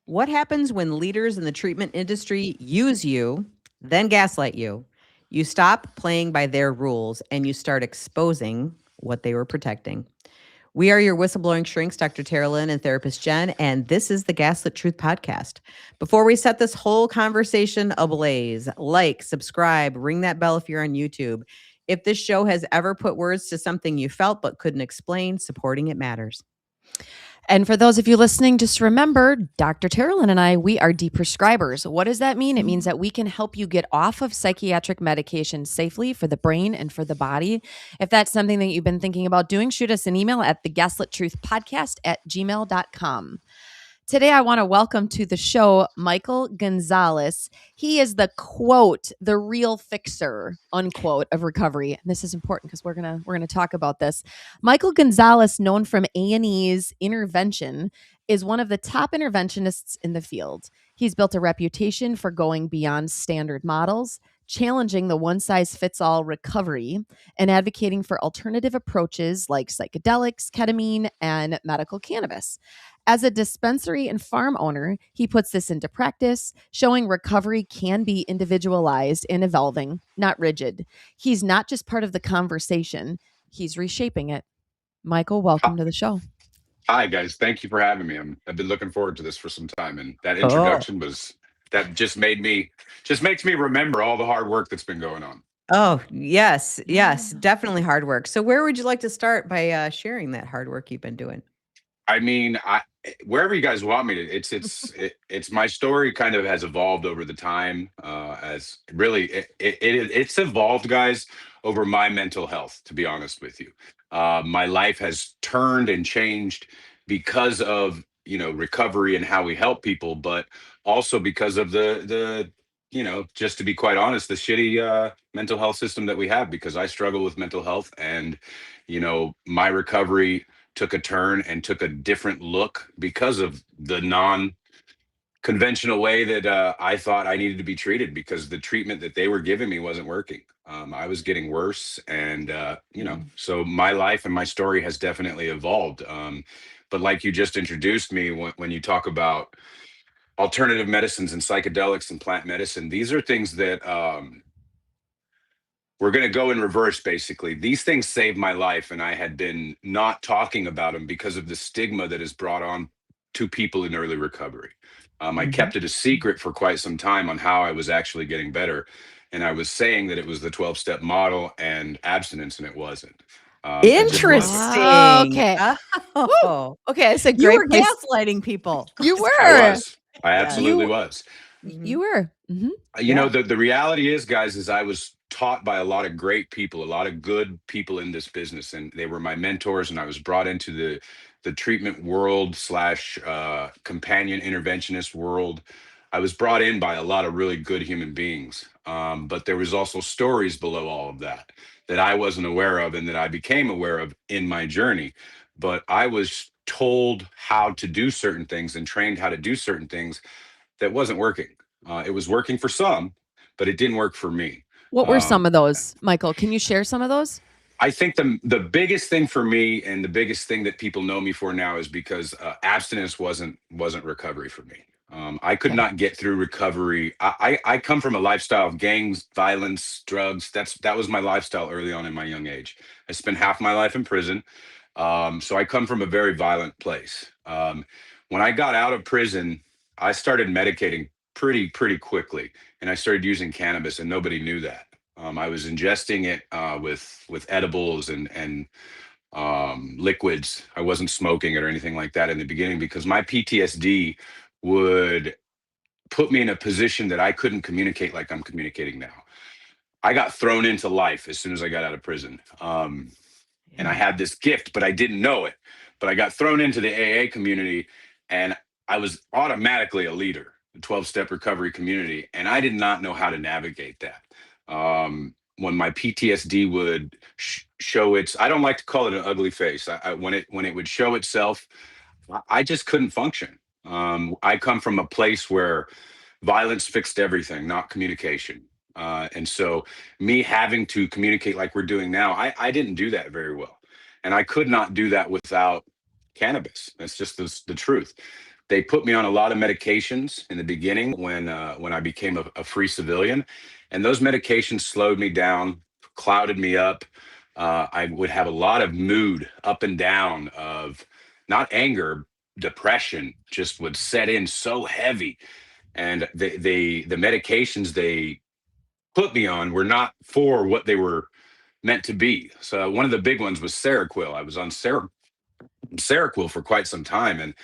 What happens when leaders in the treatment industry use you, then gaslight you? You stop playing by their rules and you start exposing what they were protecting. We are your whistleblowing shrinks, Dr. Teralyn and therapist Jenn, and this is the Gaslit Truth Podcast. Before we set this whole conversation ablaze, like, subscribe, ring that bell if you're on YouTube. If this show has ever put words to something you felt but couldn't explain, supporting it matters. And for those of you listening, just remember, Dr. Teralyn and I, we are deprescribers. What does that mean? It means that we can help you get off of psychiatric medication safely for the brain and for the body. If that's something that you've been thinking about doing, shoot us an email at thegaslittruthpodcast@gmail.com. Today, I want to welcome to the show Michael Gonzales. He is the quote, the real fixer, unquote, of recovery. And this is important because we're gonna talk about this. Michael Gonzales, known from A&E's Intervention, is one of the top interventionists in the field. He's built a reputation for going beyond standard models, challenging the one-size-fits-all recovery, and advocating for alternative approaches like psychedelics, ketamine, and medical cannabis. As a dispensary and farm owner, he puts this into practice, showing recovery can be individualized and evolving, not rigid. He's not just part of the conversation, he's reshaping it. Michael, welcome to the show. Hi, guys. Thank you for having me. I've been looking forward to this for some time. And that introduction just makes me remember all the hard work that's been going on. Oh, yes, definitely hard work. So where would you like to start by sharing that hard work you've been doing? I mean, wherever you guys want me to, it's my story kind of has evolved over the time. As really, it's evolved, guys, over my mental health. To be honest with you, my life has turned and changed because of recovery and how we help people, but also because of the just to be quite honest, the shitty mental health system that we have. Because I struggle with mental health, and my recovery took a turn and took a different look because of the non-conventional way that I thought I needed to be treated, because the treatment that they were giving me wasn't working. I was getting worse, and so my life and my story has definitely evolved. But like you just introduced me, when you talk about alternative medicines and psychedelics and plant medicine, these are things that we're going to go in reverse, basically. These things saved my life, and I had been not talking about them because of the stigma that is brought on to people in early recovery. I kept it a secret for quite some time on how I was actually getting better. And I was saying that it was the 12-step model and abstinence, and it wasn't. Interesting. Okay. Oh, okay. It's a you great were place. gaslighting people. You were. I absolutely was. You were. Mm-hmm. The reality is, guys, is I was taught by a lot of great people, a lot of good people in this business, and they were my mentors. And I was brought into the treatment world / companion interventionist world. I was brought in by a lot of really good human beings, but there was also stories below all of that I wasn't aware of, and that I became aware of in my journey. But I was told how to do certain things and trained how to do certain things that wasn't working. It was working for some, but it didn't work for me. What were some of those, Michael? Can you share some of those? I think the biggest thing for me, and the biggest thing that people know me for now, is because abstinence wasn't recovery for me. I could not get through recovery. I come from a lifestyle of gangs, violence, drugs. That was my lifestyle early on in my young age. I spent half my life in prison. So I come from a very violent place. When I got out of prison, I started medicating pretty quickly, and I started using cannabis, and nobody knew that. I was ingesting it with edibles and liquids. I wasn't smoking it or anything like that in the beginning, because my PTSD would put me in a position that I couldn't communicate like I'm communicating now. I got thrown into life as soon as I got out of prison. And I had this gift, but I didn't know it. But I got thrown into the AA community, and I was automatically a leader, the 12-step recovery community. And I did not know how to navigate that. When my PTSD would show its, I don't like to call it an ugly face. When it would show itself, I just couldn't function. I come from a place where violence fixed everything, not communication. And so me having to communicate like we're doing now, I didn't do that very well. And I could not do that without cannabis. That's just the truth. They put me on a lot of medications in the beginning when I became a free civilian, and those medications slowed me down, clouded me up. I would have a lot of mood up and down of not anger, depression just would set in so heavy. And the medications they put me on were not for what they were meant to be. So one of the big ones was Seroquel. I was on Seroquel for quite some time, and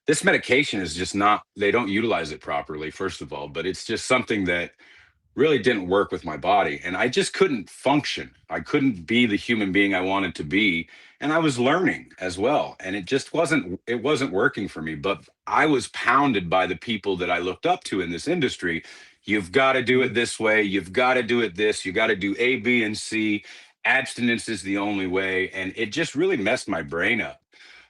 this medication is just not, they don't utilize it properly, first of all, but it's just something that really didn't work with my body. And I just couldn't function. I couldn't be the human being I wanted to be. And I was learning as well. And it wasn't working for me. But I was pounded by the people that I looked up to in this industry. You've got to do it this way. You've got to do it this. You got to do A, B, and C. Abstinence is the only way. And it just really messed my brain up.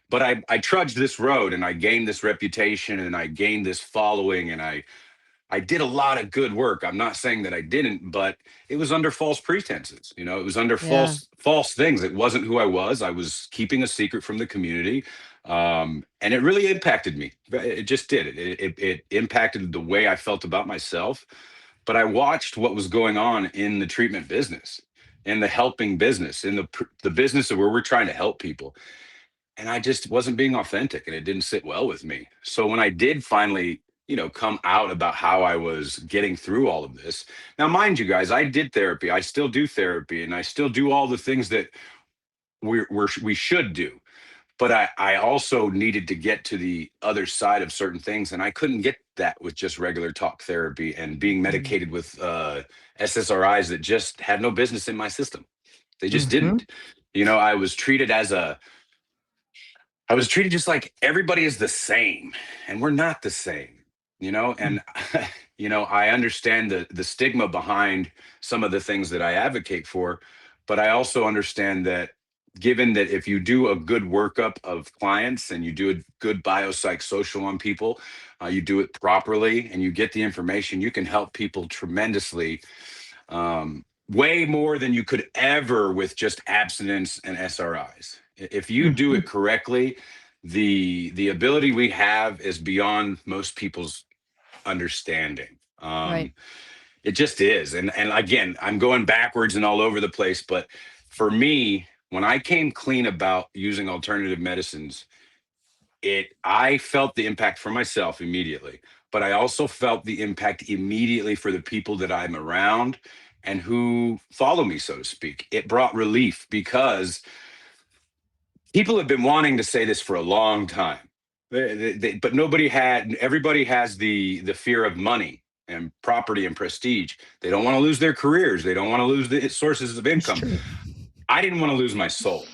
But I trudged this road, and I gained this reputation, and I gained this following, and I did a lot of good work. I'm not saying that I didn't, but it was under false pretenses. You know, it was under false things. It wasn't who I was. I was keeping a secret from the community. And it really impacted me. It just did. It impacted the way I felt about myself. But I watched what was going on in the treatment business, in the helping business, in the business of where we're trying to help people. And I just wasn't being authentic, and it didn't sit well with me. So when I did finally, come out about how I was getting through all of this. Now, mind you guys, I did therapy. I still do therapy, and I still do all the things that we should do. But I also needed to get to the other side of certain things, and I couldn't get that with just regular talk therapy and being medicated with SSRIs that just had no business in my system. They just didn't. I was treated just like everybody is the same, and we're not the same. And I understand the stigma behind some of the things that I advocate for, but I also understand that given that if you do a good workup of clients and you do a good biopsychosocial on people, you do it properly and you get the information, you can help people tremendously, way more than you could ever with just abstinence and SRIs. If you do it correctly, the ability we have is beyond most people's understanding. Right. It just is. And again, I'm going backwards and all over the place, but for me, when I came clean about using alternative medicines, I felt the impact for myself immediately, but I also felt the impact immediately for the people that I'm around and who follow me, so to speak. It brought relief because people have been wanting to say this for a long time, but everybody has the fear of money and property and prestige. They don't want to lose their careers. They don't want to lose the sources of income. I didn't want to lose my soul.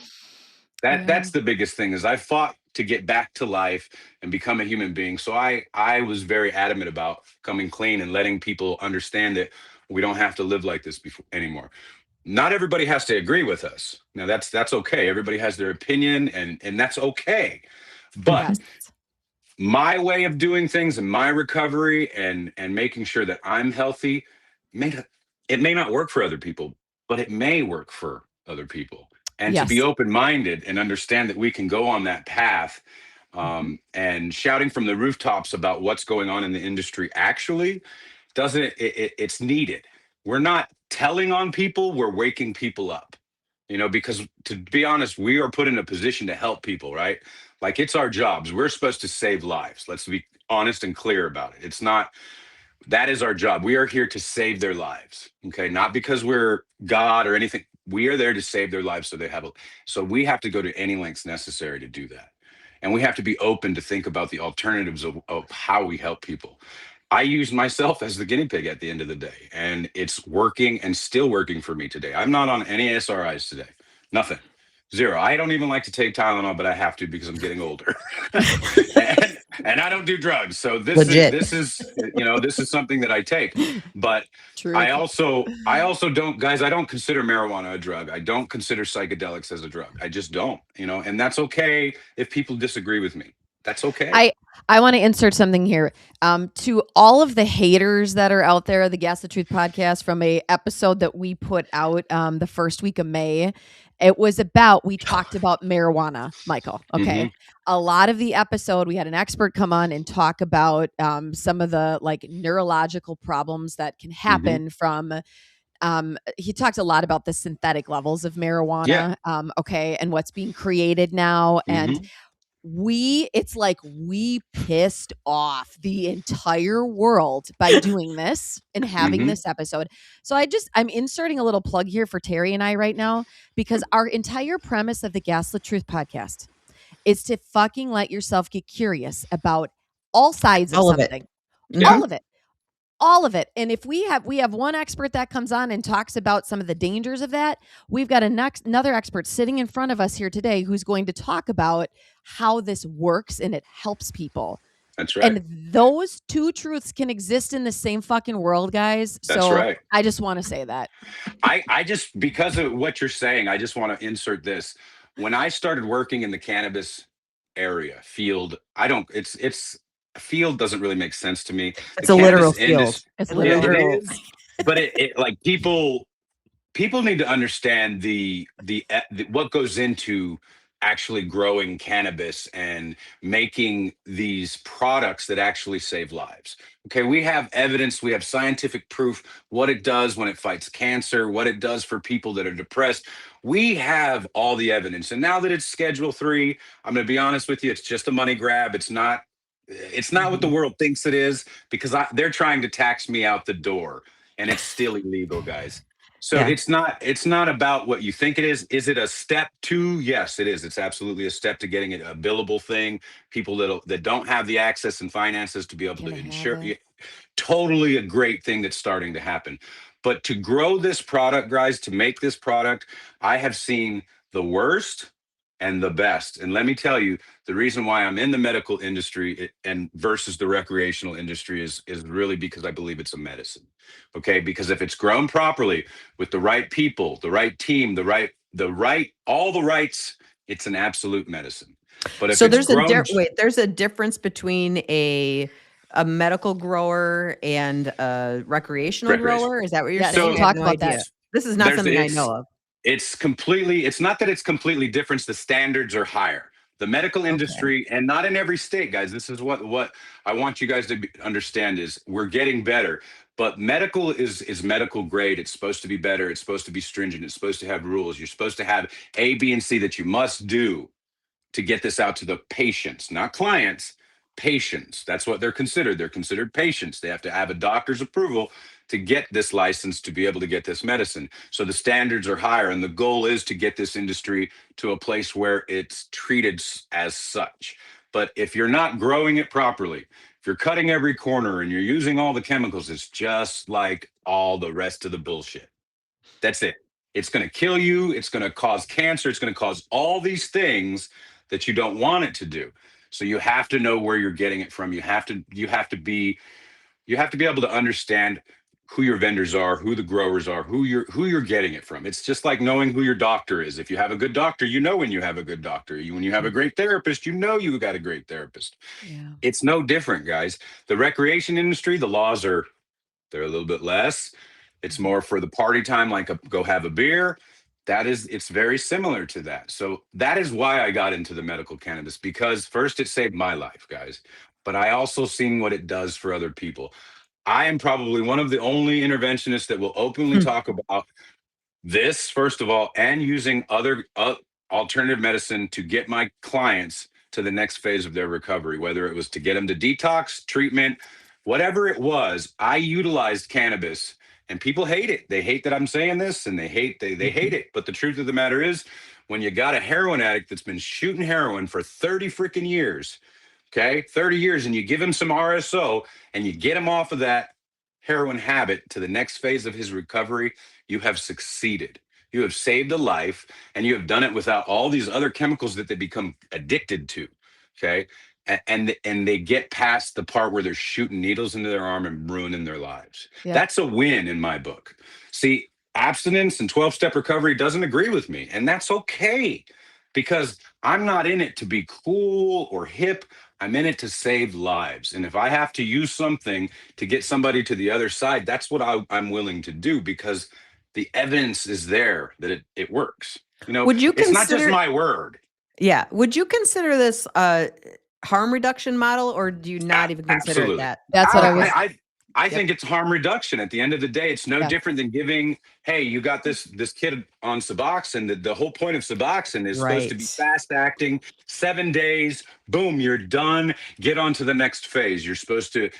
That's the biggest thing is I fought to get back to life and become a human being. So I was very adamant about coming clean and letting people understand that we don't have to live like this anymore. Not everybody has to agree with us. Now that's okay. Everybody has their opinion and that's okay. But my way of doing things and my recovery and making sure that I'm healthy, it may not work for other people, but it may work for other people. And to be open-minded and understand that we can go on that path, and shouting from the rooftops about what's going on in the industry actually it's needed. We're not telling on people, we're waking people up, because to be honest, we are put in a position to help people, right? Like it's our jobs. We're supposed to save lives. Let's be honest and clear about it. That is our job. We are here to save their lives. Okay. Not because we're God or anything. We are there to save their lives so we have to go to any lengths necessary to do that. And we have to be open to think about the alternatives of how we help people. I use myself as the guinea pig at the end of the day, and it's working and still working for me today. I'm not on any SRIs today. Nothing. Zero. I don't even like to take Tylenol, but I have to because I'm getting older. and I don't do drugs. So this is something that I take. But I also don't, guys, I don't consider marijuana a drug. I don't consider psychedelics as a drug. I just don't, and that's okay if people disagree with me. That's okay. I want to insert something here. To all of the haters that are out there, the Gaslit Truth Podcast from a episode that we put out the first week of May. It was we talked about marijuana, Michael. Okay. A lot of the episode, we had an expert come on and talk about some of the like neurological problems that can happen from he talked a lot about the synthetic levels of marijuana. Okay. And what's being created now. And it's like we pissed off the entire world by doing this and having this episode. So I'm inserting a little plug here for Terry and I right now, because our entire premise of the Gaslit Truth podcast is to fucking let yourself get curious about all sides of something. All of it. And if we have one expert that comes on and talks about some of the dangers of that, we've got another expert sitting in front of us here today who's going to talk about how this works and it helps people. That's right. And those two truths can exist in the same fucking world, guys. That's right. I just want to say that. I just, because of what you're saying, I just want to insert this. When I started working in the cannabis field, field doesn't really make sense to me. It's a literal field. It's literal. It is, but it like people need to understand the what goes into actually growing cannabis and making these products that actually save lives. Okay, we have evidence, we have scientific proof what it does when it fights cancer, what it does for people that are depressed. We have all the evidence. And now that it's Schedule 3, I'm going to be honest with you, it's just a money grab. It's not what the world thinks it is, because they're trying to tax me out the door, and it's still illegal, guys. So it's not about what you think it is. Is it a step to? Yes, it is. It's absolutely a step to getting it a billable thing. People that don't have the access and finances to be able to insure. Totally a great thing that's starting to happen. But to grow this product, guys, to make this product, I have seen the worst and the best. And let me tell you, the reason why I'm in the medical industry and versus the recreational industry is really because I believe it's a medicine. Okay, because if it's grown properly with the right people, the right team, all the rights, it's an absolute medicine. But if there's a difference between a medical grower and a recreational grower. Is that what you're saying? Talk about that. This is not something I know of. It's not that it's completely different. The standards are higher. The medical industry, and not in every state, guys. This is what I want you guys to understand is we're getting better. But medical is medical grade. It's supposed to be better. It's supposed to be stringent. It's supposed to have rules. You're supposed to have A, B, and C that you must do to get this out to the patients, not clients, patients. That's what they're considered. They're considered patients. They have to have a doctor's approval to get this license to be able to get this medicine. So the standards are higher, and the goal is to get this industry to a place where it's treated as such. But if you're not growing it properly, if you're cutting every corner and you're using all the chemicals, it's just like all the rest of the bullshit. That's it. It's going to kill you. It's going to cause cancer. It's going to cause all these things that you don't want it to do. So you have to know where you're getting it from. You have to be able to understand who your vendors are, who the growers are, who you're getting it from. It's just like knowing who your doctor is. If you have a good doctor, you know when you have a good doctor. When you have a great therapist, you know you got a great therapist. Yeah. It's no different, guys. The recreation industry, the laws they're a little bit less. It's more for the party time, like go have a beer. It's very similar to that. So that is why I got into the medical cannabis, because first it saved my life, guys, but I also seen what it does for other people. I am probably one of the only interventionists that will openly talk about this, first of all, and using other alternative medicine to get my clients to the next phase of their recovery, whether it was to get them to detox, treatment, whatever it was. I utilized cannabis. And people hate it. They hate that I'm saying this, and they hate it. But the truth of the matter is, when you got a heroin addict that's been shooting heroin for 30 freaking years, okay, 30 years, and you give him some RSO and you get him off of that heroin habit to the next phase of his recovery, you have succeeded. You have saved a life, and you have done it without all these other chemicals that they become addicted to, okay? And they get past the part where they're shooting needles into their arm and ruining their lives. Yeah. That's a win in my book. See, abstinence and 12-step recovery doesn't agree with me, and that's okay, because I'm not in it to be cool or hip. I'm in it to save lives. And if I have to use something to get somebody to the other side, that's what I'm willing to do, because the evidence is there that it works. Would you it's not just consider? my word. Yeah. Would you consider this harm reduction model, or do you not even consider it Absolutely. that? That's what I was. I Yep. think it's harm reduction. At the end of the day, it's no Yeah. different than giving, hey, you got this kid on Suboxone. The whole point of Suboxone is supposed to be Right. fast acting, 7 days, boom, you're done. Get on to the next phase. You're supposed to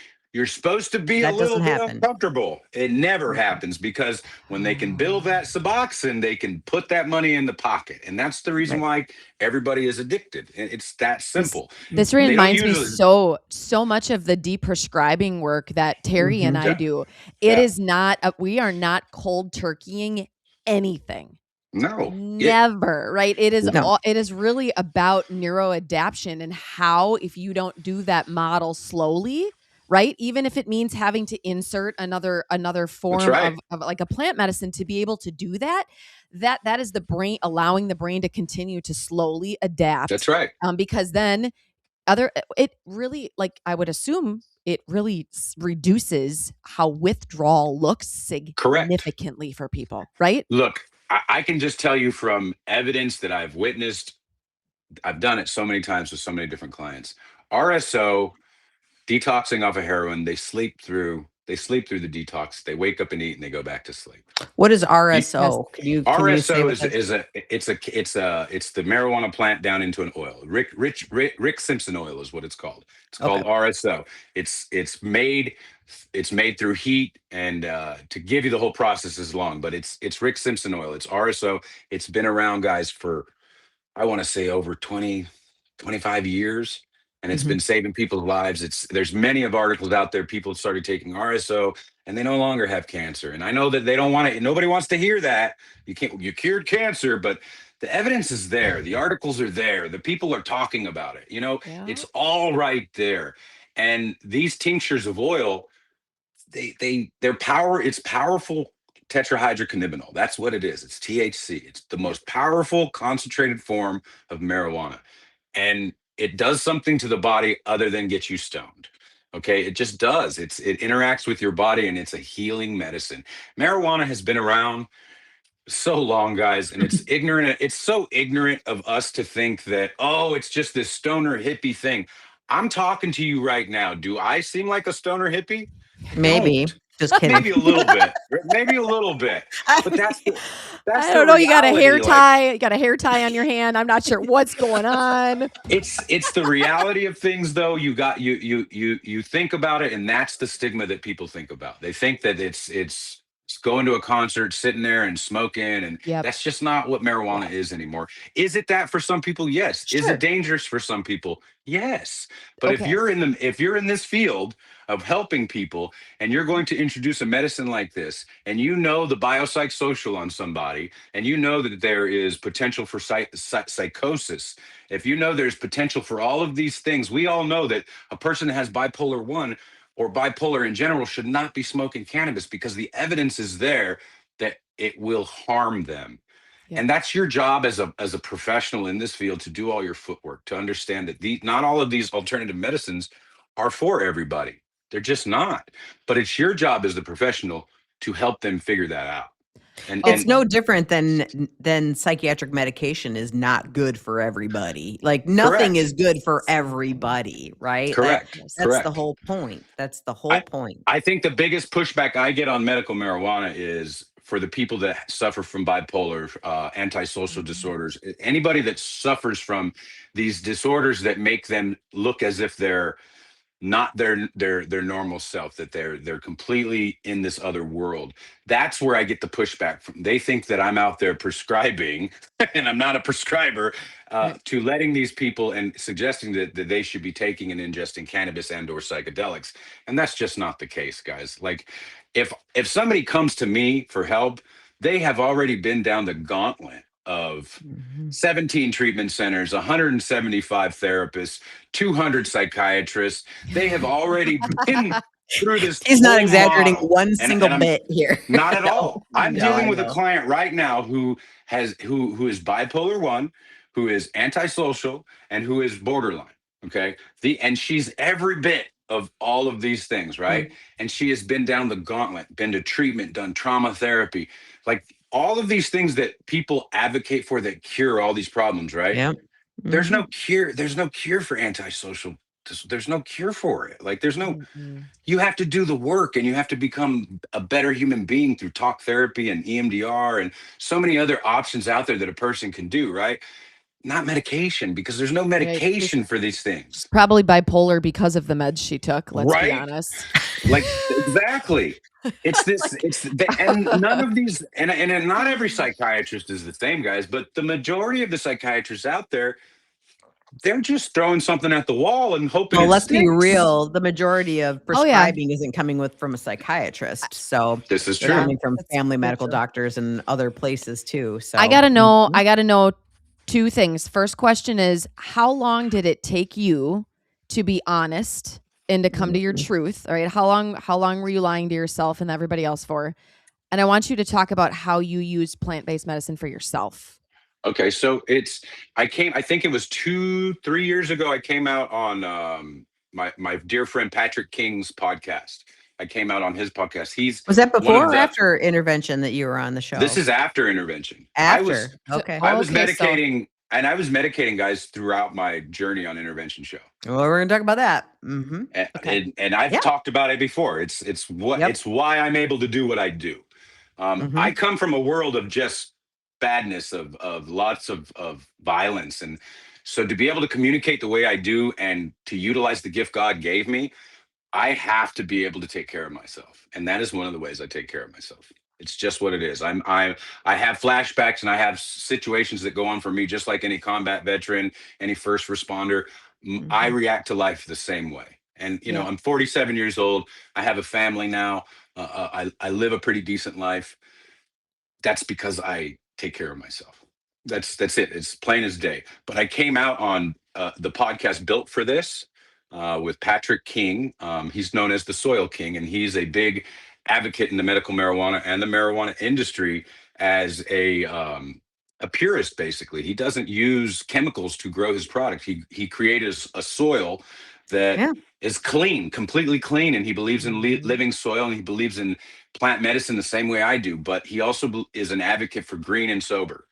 be a That little doesn't bit happen. uncomfortable. It never Mm. happens, because when they can build that Suboxone, they can put that money in the pocket. And that's the reason Right. why everybody is addicted. It's that simple. This They don't reminds me usually. so much of the deprescribing work that Terry and Mhm. I Yeah. do. It Yeah. is not we are not cold turkeying anything. No. Never, right? It is No. it is really about neuroadaptation and how, if you don't do that model slowly, right? Even if it means having to insert another form right. of like a plant medicine to be able to do that, that is the brain allowing the brain to continue to slowly adapt. That's right. Because then it really, like, I would assume it really reduces how withdrawal looks Correct. significantly for people, right? Look, I can just tell you from evidence that I've witnessed. I've done it so many times with so many different clients. RSO, detoxing off of heroin, they sleep through the detox. They wake up and eat and they go back to sleep. What is Yes. RSO? Can you say RSO what is that it's the marijuana plant down into an oil. Rick Simpson Oil is what it's called. It's Okay. called RSO. It's made through heat, and to give you the whole process is long, but it's Rick Simpson Oil. It's RSO. It's been around, guys, for, I want to say, over 20, 25 years. And it's Mhm. been saving people's lives. There's many of articles out there. People started taking RSO and they no longer have cancer. And I know that they don't want to, nobody wants to hear that. You cured cancer, but the evidence is there. The articles are there. The people are talking about it. Yeah. It's all right there. And these tinctures of oil, it's powerful tetrahydrocannabinol. That's what it is. It's THC. It's the most powerful concentrated form of marijuana. And it does something to the body other than get you stoned. Okay, it just does. It interacts with your body, and it's a healing medicine. Marijuana has been around so long, guys, and it's ignorant. It's so ignorant of us to think that, oh, it's just this stoner hippie thing. I'm talking to you right now. Do I seem like a stoner hippie? I Maybe. don't. Just kidding. Maybe a little bit. Maybe a little bit. But that's I don't know. You got a hair reality, tie. You got a hair tie on your hand. I'm not sure what's going on. It's the reality of things, though. You think about it, and that's the stigma that people think about. They think that it's going to a concert, sitting there and smoking, and Yep. that's just not what marijuana is anymore. Is it that for some people? Yes. Is Sure. it dangerous for some people? Yes. But Okay. if you're in this field of helping people, and you're going to introduce a medicine like this, and you know the biopsychosocial on somebody, and you know that there is potential for psychosis, if you know there's potential for all of these things, we all know that a person that has bipolar 1 or bipolar in general should not be smoking cannabis, because the evidence is there that it will harm them. Yep. And that's your job as a professional in this field, to do all your footwork, to understand that not all of these alternative medicines are for everybody. They're just not. But it's your job as the professional to help them figure that out. And It's no different than psychiatric medication is not good for everybody. Like, nothing Correct. is good for everybody, right? Correct. That's Correct. the whole point. That's the whole point. I think the biggest pushback I get on medical marijuana is for the people that suffer from bipolar, antisocial disorders, anybody that suffers from these disorders that make them look as if they're not their normal self, that they're completely in this other world. That's where I get the pushback from. They think that I'm out there prescribing and I'm not a prescriber, to letting these people and suggesting that they should be taking and ingesting cannabis and or psychedelics. And that's just not the case, guys. Like, if somebody comes to me for help, they have already been down the gauntlet of 17 treatment centers, 175 therapists, 200 psychiatrists. They have already been through this. He's not whole exaggerating model. one And single I'm bit here. not at No. all. I'm No, dealing I with a know. client right now who is bipolar 1, who is antisocial, and who is borderline. Okay. And she's every bit of all of these things, right? And she has been down the gauntlet, been to treatment, done trauma therapy. Like, all of these things that people advocate for that cure all these problems, right? Yeah. There's no cure. There's no cure for antisocial. There's no cure for it. Like there's no, you have to do the work and you have to become a better human being through talk therapy and EMDR and so many other options out there that a person can do, right? Not medication, because there's no medication for these things. Probably bipolar because of the meds she took. Let's be Right? honest. Like exactly. It's this, and none of these, and not every psychiatrist is the same, guys, but the majority of the psychiatrists out there, they're just throwing something at the wall and hoping. Well, it let's be sticks. real. The majority of prescribing isn't coming from a psychiatrist. So This is they're true. coming from family very medical true. doctors and other places too. So I gotta know two things. First question is, how long did it take you to be honest and to come to your truth? All right. How long were you lying to yourself and everybody else for? And I want you to talk about how you used plant-based medicine for yourself. Okay, so I think it was 2-3 years ago, I came out on my dear friend Patrick King's podcast. I came out on his podcast. Was that before or after intervention that you were on the show? This is after intervention. After. I was medicating, and I was medicating guys throughout my journey on intervention show. Well, we're going to talk about that. Mm-hmm. And I've talked about it before. It's why I'm able to do what I do. I come from a world of just badness, of lots of violence, and so to be able to communicate the way I do and to utilize the gift God gave me, I have to be able to take care of myself, and that is one of the ways I take care of myself. It's just what it is. I have flashbacks and I have situations that go on for me, just like any combat veteran, any first responder. I react to life the same way. And you know, I'm 47 years old. I have a family now. I live a pretty decent life. That's because I take care of myself. That's it. It's plain as day. But I came out on the podcast Built for This with Patrick King. He's known as the Soil King, and he's a big advocate in the medical marijuana and the marijuana industry as a purist. Basically, he doesn't use chemicals to grow his product. He created a soil that is clean, completely clean, and he believes in living soil, and he believes in plant medicine the same way I do. But he also is an advocate for green and sober.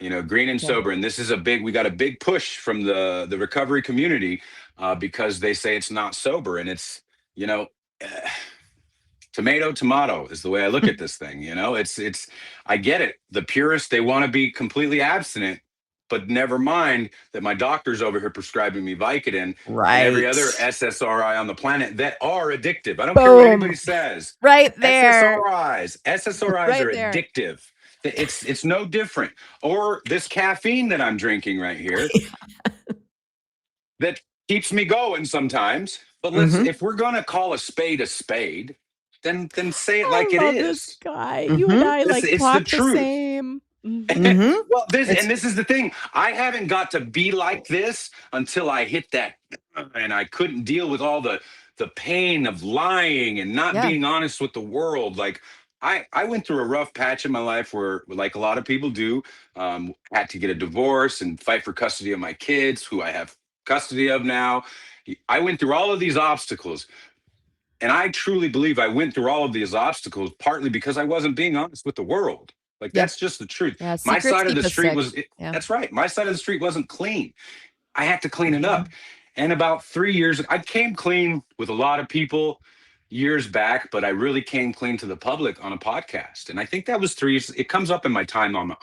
You know, green and sober. And this is we got a big push from the recovery community because they say it's not sober. And it's, you know, tomato is the way I look at this thing. You know, I get it. The purists, they want to be completely abstinent, but never mind that my doctor's over here prescribing me Vicodin and every other SSRI on the planet that are addictive. I don't care what anybody says. Right there. SSRIs right are addictive. It's no different. Or this caffeine that I'm drinking right here that keeps me going sometimes. But if we're gonna call a spade, then say it like it is. This guy, you and I it's talk the truth. Same. Well, this is the thing. I haven't got to be like this until I hit that, and I couldn't deal with all the pain of lying and not being honest with the world. Like I went through a rough patch in my life where, like a lot of people do, had to get a divorce and fight for custody of my kids, who I have custody of now. I went through all of these obstacles. And I truly believe I went through all of these obstacles partly because I wasn't being honest with the world. Like, that's just the truth. Yeah, my side of the street that's right. My side of the street wasn't clean. I had to clean it up. And about 3 years, I came clean with a lot of people years back, but I really came clean to the public on a podcast. And I think that was 3 years. It comes up in my timeline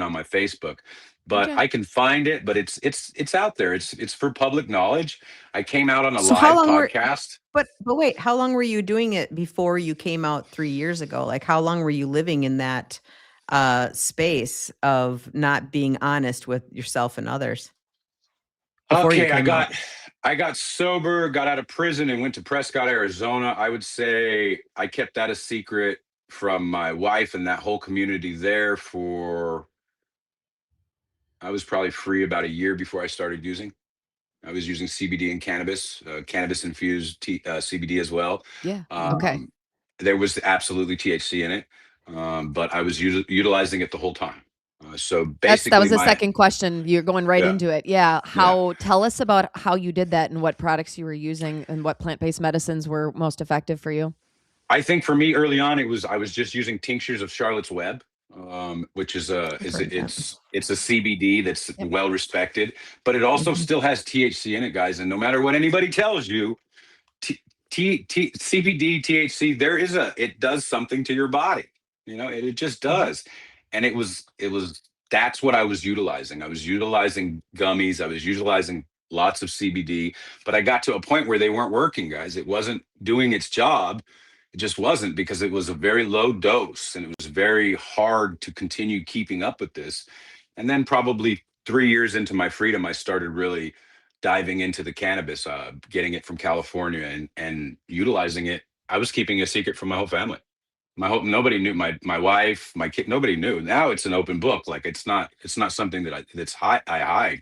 on my Facebook, but I can find it, but it's out there. It's for public knowledge. I came out on a live podcast. But wait, how long were you doing it before you came out 3 years ago? Like, how long were you living in that space of not being honest with yourself and others? Okay, I got sober, got out of prison, and went to Prescott, Arizona. I would say I kept that a secret from my wife and that whole community there I was probably free about a year before I started using. I was using CBD and cannabis, cannabis-infused CBD as well. Yeah, okay. There was absolutely THC in it, but I was utilizing it the whole time. So basically, that was the second question. You're going right into it. Yeah. Tell us about how you did that and what products you were using and what plant-based medicines were most effective for you. I think for me early on, I was just using tinctures of Charlotte's Web. which is I've heard of that. it's a CBD that's Yep. well respected, but it also Mhm. still has THC in it, guys. And no matter what anybody tells you, CBD, THC, it does something to your body. It just does. And that's what I was utilizing. I was utilizing gummies. I was utilizing lots of CBD, but I got to a point where they weren't working, guys. It wasn't doing its job. It just wasn't, because it was a very low dose and it was very hard to continue keeping up with this. And then probably 3 years into my freedom, I started really diving into the cannabis, getting it from California and utilizing it. I was keeping a secret from my whole family. Nobody knew. My wife, my kid, nobody knew. Now it's an open book. Like it's not something I hide.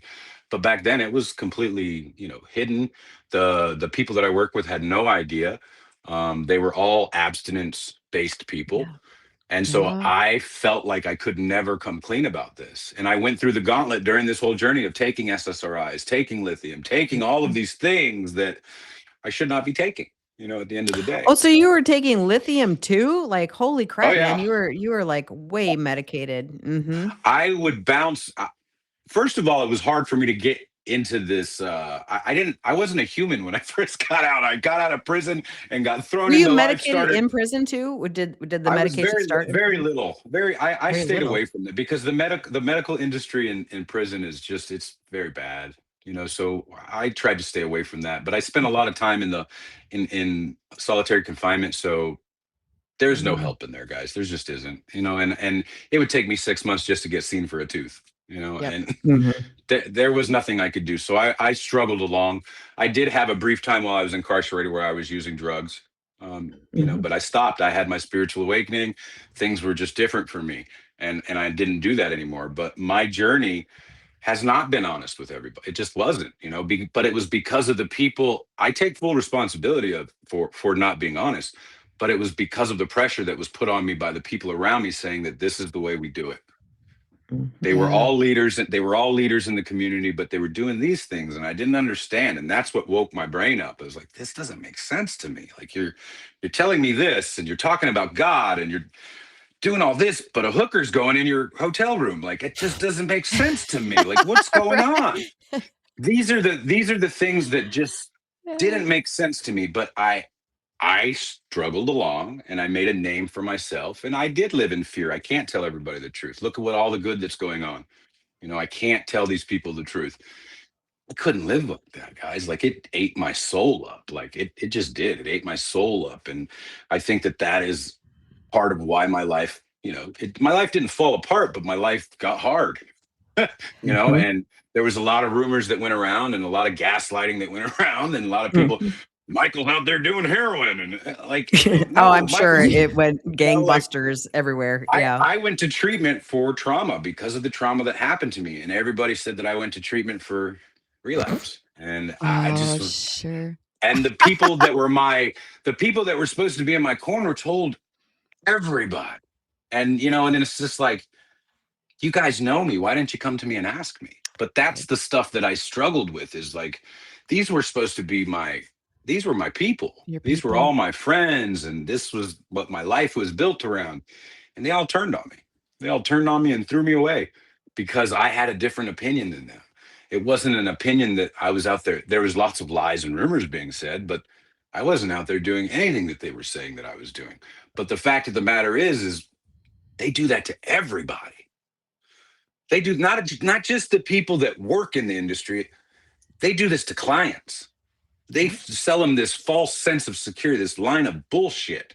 But back then it was completely, hidden. The people that I work with had no idea. They were all abstinence-based people. Yeah. And so Yeah. I felt like I could never come clean about this. And I went through the gauntlet during this whole journey of taking SSRIs, taking lithium, taking all of these things that I should not be taking, at the end of the day. Oh, so you were taking lithium too? Like, holy crap, yeah. man! You were like way medicated. Mm-hmm. I would bounce. First of all, it was hard for me to get into this. I wasn't a human when I first got out. I got out of prison and got thrown Were you into life. medicated in prison too? Or did the I was medication start? very little. I Very stayed little. away from it because the medical industry in prison is just, it's very bad. So I tried to stay away from that. But I spent a lot of time in solitary confinement. So there's no help in there, guys. There just isn't. And it would take me 6 months just to get seen for a tooth. Yep. And Mhm. there was nothing I could do. So I struggled along. I did have a brief time while I was incarcerated where I was using drugs, Mhm. but I stopped. I had my spiritual awakening. Things were just different for me. And I didn't do that anymore. But my journey has not been honest with everybody. It just wasn't, but it was because of the people. I take full responsibility for not being honest, but it was because of the pressure that was put on me by the people around me saying that this is the way we do it. They were all leaders, and they were all leaders in the community, but they were doing these things and I didn't understand. And that's what woke my brain up. I was like, this doesn't make sense to me. Like you're telling me this and you're talking about God and you're doing all this, but a hooker's going in your hotel room. Like it just doesn't make sense to me. Like what's going on? These are the things that just didn't make sense to me, but I struggled along and I made a name for myself, and I did live in fear. I can't tell everybody the truth. Look at all the good that's going on. I can't tell these people the truth. I couldn't live like that, guys. Like it ate my soul up. Like it just did. It ate my soul up. And I think that is part of why my life, my life didn't fall apart, but my life got hard, Mhm. and there was a lot of rumors that went around and a lot of gaslighting that went around and a lot of people, Michael's out there doing heroin and like, Oh, I'm sure Michael's- it went like, gangbusters everywhere. Yeah. I went to treatment for trauma because of the trauma that happened to me. And everybody said that I went to treatment for relapse. And I just was, Sure. and the people that were supposed to be in my corner told everybody. And, and then it's just like, you guys know me. Why didn't you come to me and ask me? But that's the stuff that I struggled with, is like, these were supposed to be these were my people. Your These were people. all my friends. And this was what my life was built around. And they all turned on me. They all turned on me and threw me away because I had a different opinion than them. It wasn't an opinion that I was out there. There was lots of lies and rumors being said, but I wasn't out there doing anything that they were saying that I was doing. But the fact of the matter is they do that to everybody. They do not just the people that work in the industry. They do this to clients. They sell them this false sense of security, this line of bullshit.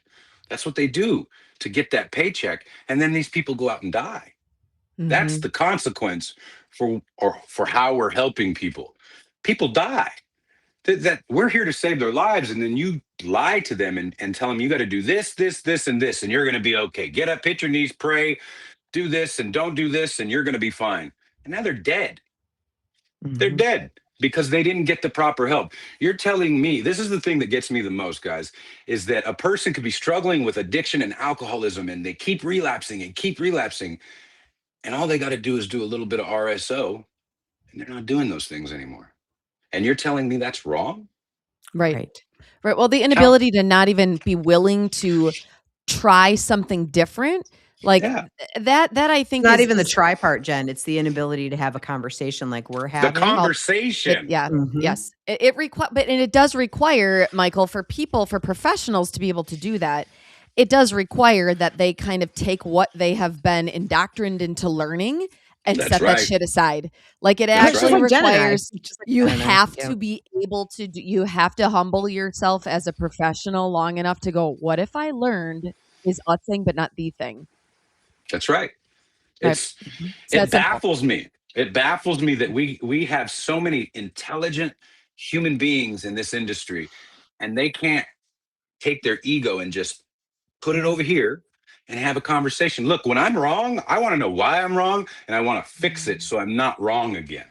That's what they do to get that paycheck. And then these people go out and die. That's the consequence for how we're helping people. People die. That we're here to save their lives, and then you lie to them and tell them you got to do this, and this, and you're going to be okay. Get up, hit your knees, pray, do this, and don't do this, and you're going to be fine. And now they're dead. They're dead because they didn't get the proper help. You're telling me, this is the thing that gets me the most, guys, is that a person could be struggling with addiction and alcoholism, and they keep relapsing, and all they got to do is do a little bit of RSO, and they're not doing those things anymore. And you're telling me that's wrong? Right. Well, the inability to not even be willing to try something different Like Yeah. that I think Not is, even the try part, Jen. It's the inability to have a conversation like we're The having. conversation. yeah, Mhm. yes. It but and it does require, Michael, for professionals to be able to do that. It does require that they kind of take what they have been indoctrined into learning and That's set that right. shit aside. Like it That's actually right. Like Jen and I. requires Just like you Jen and I. have Yeah. to be able to you have to humble yourself as a professional long enough to go, what if I learned is a thing but not the thing? That's right. Right. It's It's that it simple. baffles me. It baffles me that we have so many intelligent human beings in this industry, and they can't take their ego and just put it over here and have a conversation. Look, when I'm wrong, I want to know why I'm wrong, and I want to fix it so I'm not wrong again.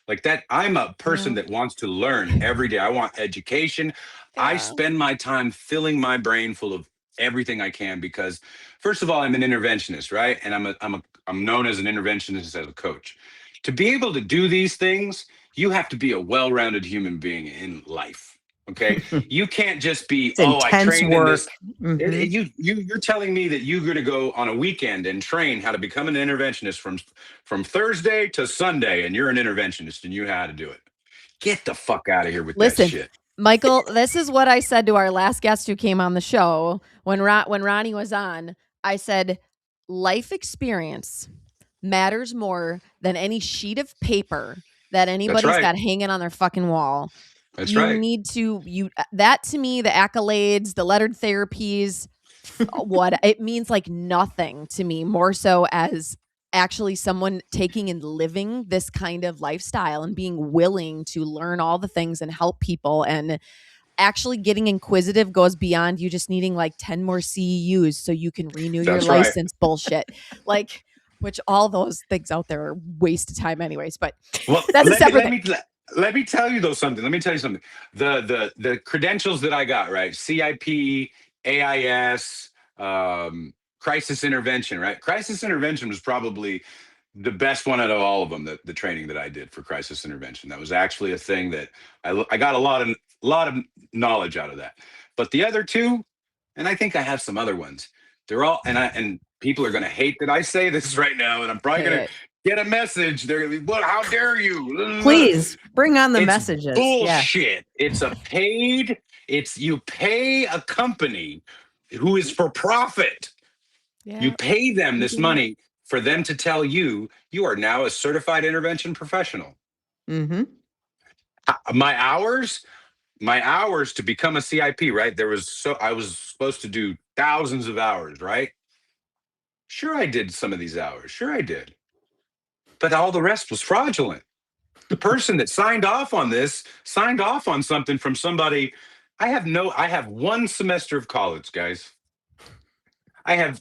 Like that, I'm a person Yeah. that wants to learn every day. I want education. I Yeah. spend my time filling my brain full of everything I can because, first of all, I'm an interventionist, right? And I'm known as an interventionist as a coach. To be able to do these things, you have to be a well-rounded human being in life. Okay, you can't just be, It's oh, I intense trained in work. this. Mhm. You're telling me that you're going to go on a weekend and train how to become an interventionist from Thursday to Sunday, and you're an interventionist and you know how to do it. Get the fuck out of here with that Listen, shit. Michael, this is what I said to our last guest who came on the show when Ronnie was on. I said, life experience matters more than any sheet of paper that anybody's right. got hanging on their fucking wall. That's You right. need to that to me, the accolades, the lettered therapies, what it means like nothing to me, more so as actually someone taking and living this kind of lifestyle and being willing to learn all the things and help people, and actually getting inquisitive goes beyond you just needing like 10 more CEUs so you can renew your That's right. license bullshit. Like, which all those things out there are waste of time anyways, but Well, that's a separate thing. let me tell you though something. Let me tell you something. The credentials that I got, right? CIP, AIS, crisis intervention, right? Crisis intervention was probably the best one out of all of them. The training that I did for crisis intervention, that was actually a thing that I got a lot of knowledge out of that. But the other two, and I think I have some other ones. They're all and people are going to hate that I say this right now, and I'm probably Say going to it. get a message. They're going to be, "What? How dare you?" Please bring on the It's messages. Yeah. bullshit. It's a paid. It's you pay a company who is for profit. Yeah. You pay them this Mhm. money for them to tell you you are now a certified intervention professional. Mm-hmm. My hours to become a CIP, right? I was supposed to do thousands of hours, right? Sure, I did some of these hours. Sure, I did. But all the rest was fraudulent. The person that signed off on this signed off on something from somebody. I have 1 semester of college, guys.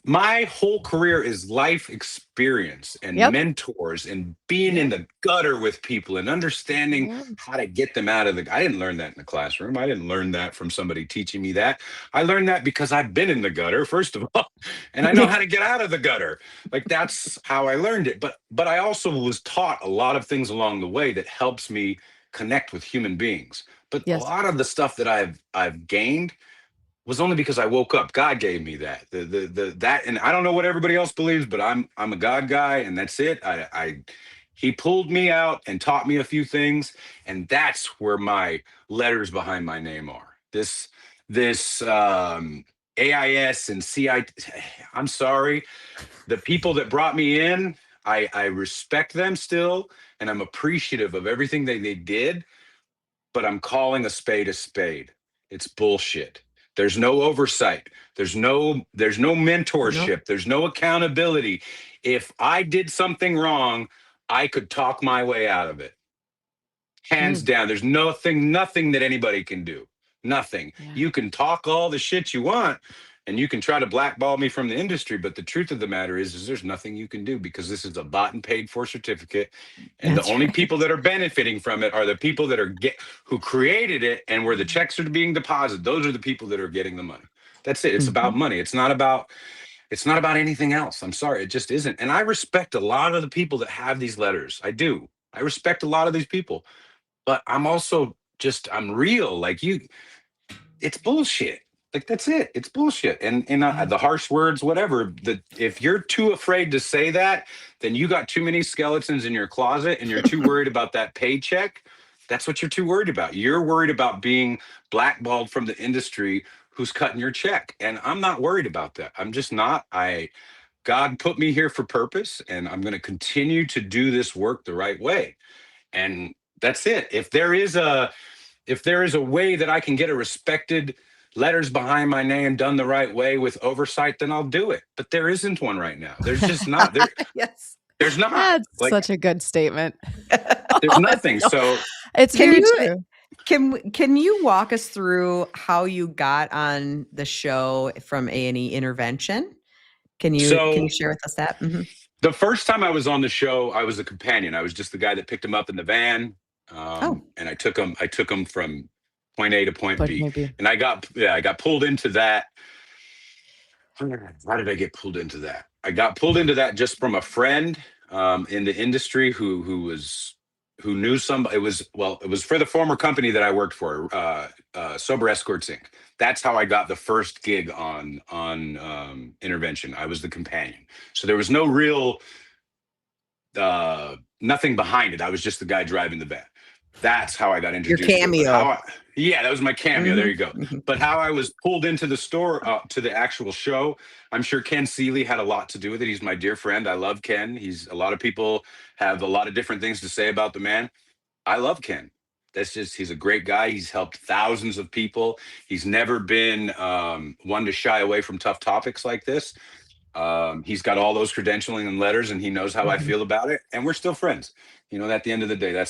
My whole career is life experience and Yep. mentors and being in Yep. the gutter with people and understanding Yep. how to get them out of I didn't learn that in the classroom. I didn't learn that from somebody teaching me that. I learned that because I've been in the gutter, first of all, and I know how to get out of the gutter. Like that's how I learned it. But I also was taught a lot of things along the way that helps me connect with human beings. But a Yes. lot of the stuff that I've gained was only because I woke up. God gave me that. That, and I don't know what everybody else believes, but I'm a God guy, and that's it. He pulled me out and taught me a few things, and that's where my letters behind my name are. This AIS and CI. I'm sorry, the people that brought me in. I respect them still, and I'm appreciative of everything they did. But I'm calling a spade a spade. It's bullshit. There's no oversight. There's no mentorship. Nope. There's no accountability. If I did something wrong, I could talk my way out of it. Hands down. There's nothing that anybody can do. Nothing. Yeah. You can talk all the shit you want and you can try to blackball me from the industry, but the truth of the matter is there's nothing you can do because this is a bought and paid for certificate. And That's the only right. people that are benefiting from it are the people that who created it and where the checks are being deposited. Those are the people that are getting the money. That's it. It's about money. It's not about anything else. I'm sorry. It just isn't. And I respect a lot of the people that have these letters. I do. I respect a lot of these people, but I'm also I'm real. Like it's bullshit. Like, that's it. It's bullshit. And the harsh words, whatever, if you're too afraid to say that, then you got too many skeletons in your closet and you're too worried about that paycheck. That's what you're too worried about. You're worried about being blackballed from the industry who's cutting your check. And I'm not worried about that. I'm just not. God put me here for purpose, and I'm going to continue to do this work the right way. And that's it. If there is a way that I can get a respected letters behind my name done the right way with oversight, then I'll do it. But there isn't one right now. There's just not. Yes. There's not. That's Like, such a good statement. there's nothing. So It's Can very you- true. Can you walk us through how you got on the show from A&E Intervention? Can you share with us that? Mm-hmm. the first time I was on the show, I was a companion. I was just the guy that picked him up in the van. And I took him from point A to point B. Maybe. And I got pulled into that. Why did I get pulled into that? I got pulled into that just from a friend in the industry who knew somebody. It was for the former company that I worked for, Sober Escorts Inc. That's how I got the first gig on Intervention. I was the companion. So there was no real nothing behind it. I was just the guy driving the van. That's how I got introduced. Your cameo. That was my cameo. Mm-hmm. There you go. But how I was pulled into the store, to the actual show, I'm sure Ken Seeley had a lot to do with it. He's my dear friend. I love Ken. A lot of people have a lot of different things to say about the man. I love Ken. He's a great guy. He's helped thousands of people. He's never been one to shy away from tough topics like this. He's got all those credentialing and letters, and he knows how I feel about it. And we're still friends. At the end of the day,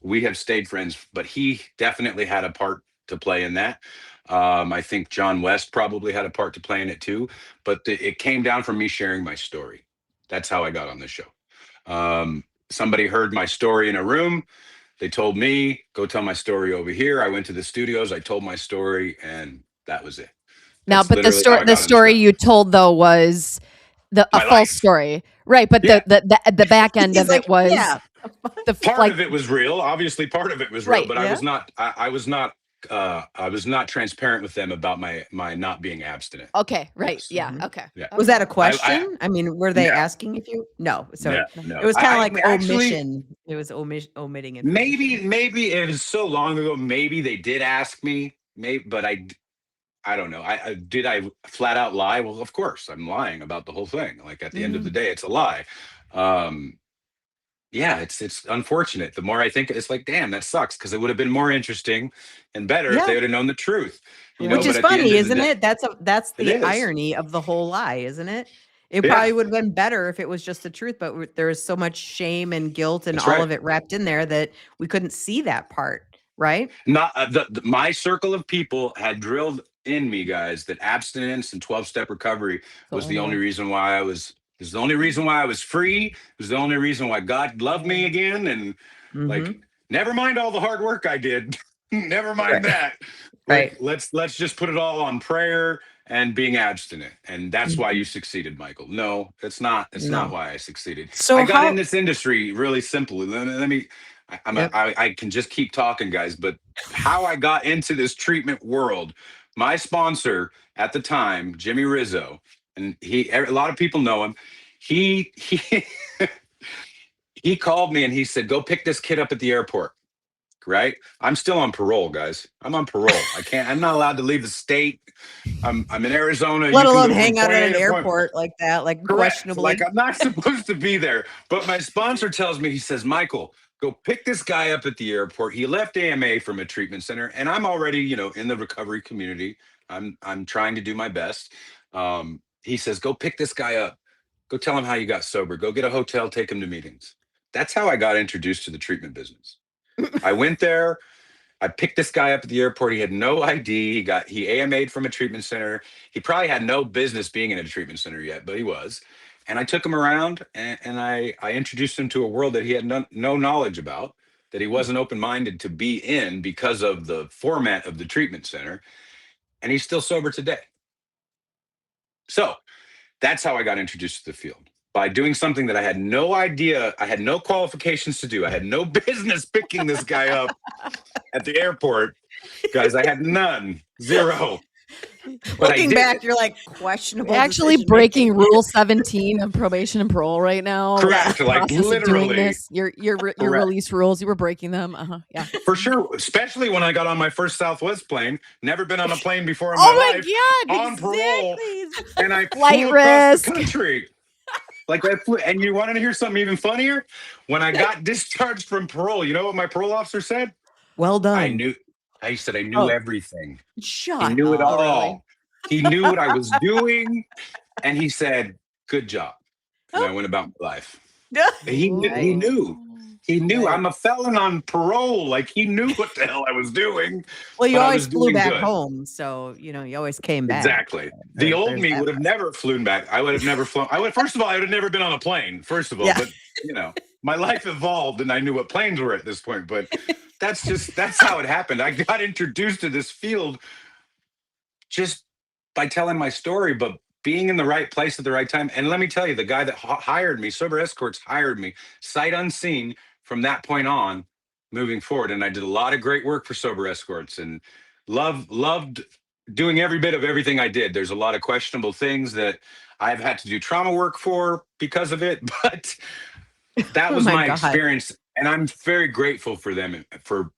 we have stayed friends, but he definitely had a part to play in that. I think John West probably had a part to play in it too, but it came down from me sharing my story. That's how I got on this show. Somebody heard my story in a room. They told me, go tell my story over here. I went to the studios. I told my story, and that was it. Now, but the story you told though was a false story, right? But the back end of it was part of it was real. Obviously, part of it was real, right, but I was not transparent with them about my not being abstinent. Okay, right, Yes. yeah, Mhm. okay. Yeah. Was that a question? I mean, were they asking if you? No. So No. it was kind of like actually, omission. It was omitting it. maybe it was so long ago. Maybe they did ask me. But I don't know. Did I flat out lie? Well, of course, I'm lying about the whole thing. Like, at the end of the day, it's a lie. It's unfortunate. The more I think, it's like, damn, that sucks, because it would have been more interesting and better if they would have known the truth. Which is funny, isn't it? That's the is. irony of the whole lie, isn't it? It probably would have been better if it was just the truth, but there is so much shame and guilt and all of it wrapped in there that we couldn't see that part, right? Not my circle of people had drilled in me, guys, that abstinence and 12-step recovery was the only reason why I was. It's the only reason why I was free. It was the only reason why God loved me again. And like, never mind all the hard work I did. Never mind that. Like, let's just put it all on prayer and being abstinent. And that's why you succeeded, Michael. No, it's not. It's not why I succeeded. So I got in this industry really simply. Let me. I can just keep talking, guys. But how I got into this treatment world, my sponsor at the time, Jimmy Rizzo. And a lot of people know him. He called me and he said, go pick this kid up at the airport. Right? I'm still on parole, guys. I'm on parole. I'm not allowed to leave the state. I'm in Arizona. Let alone hang out at an airport like that, like questionably. Like, I'm not supposed to be there. But my sponsor tells me, he says, Michael, go pick this guy up at the airport. He left AMA from a treatment center, and I'm already, in the recovery community. I'm trying to do my best. He says, go pick this guy up. Go tell him how you got sober. Go get a hotel, take him to meetings. That's how I got introduced to the treatment business. I went there. I picked this guy up at the airport. He had no ID. He AMA'd from a treatment center. He probably had no business being in a treatment center yet, but he was. And I took him around and I introduced him to a world that he had no knowledge about, that he wasn't open-minded to be in because of the format of the treatment center. And he's still sober today. So that's how I got introduced to the field, by doing something that I had no idea, I had no qualifications to do. I had no business picking this guy up at the airport. Guys, I had none, zero. But I Looking did back, it. you're like questionable. Actually decision-making. breaking Rule 17 of probation and parole right now. Correct, The like process of doing literally. this. Your Correct. release rules, you were breaking them. Yeah. For sure, especially when I got on my first Southwest plane. Never been on a plane before in Oh my my life. God. On parole, Exactly. and I Flight flew across risk. the country. Like I flew, and you want to hear something even funnier? When I got discharged from parole, you know what my parole officer said? Well done. He said I knew Oh. everything. Shut He knew it up. all. really? He knew what I was doing, and he said, "Good job." And I went about my life. He knew. He knew. Right. I'm a felon on parole. Like he knew what the hell I was doing. Well, you but I always was flew doing back good. home, so you always came back. Exactly. The old There's me that would have never flown back. I would have never flown. First of all, I would have never been on a plane. First of all, Yeah. but my life evolved, and I knew what planes were at this point. But that's how it happened. I got introduced to this field just by telling my story, but being in the right place at the right time. And let me tell you, the guy that hired me, Sober Escorts, hired me sight unseen from that point on, moving forward. And I did a lot of great work for Sober Escorts, and loved doing every bit of everything I did. There's a lot of questionable things that I've had to do trauma work for because of it, but that was my God. experience. And I'm very grateful for them for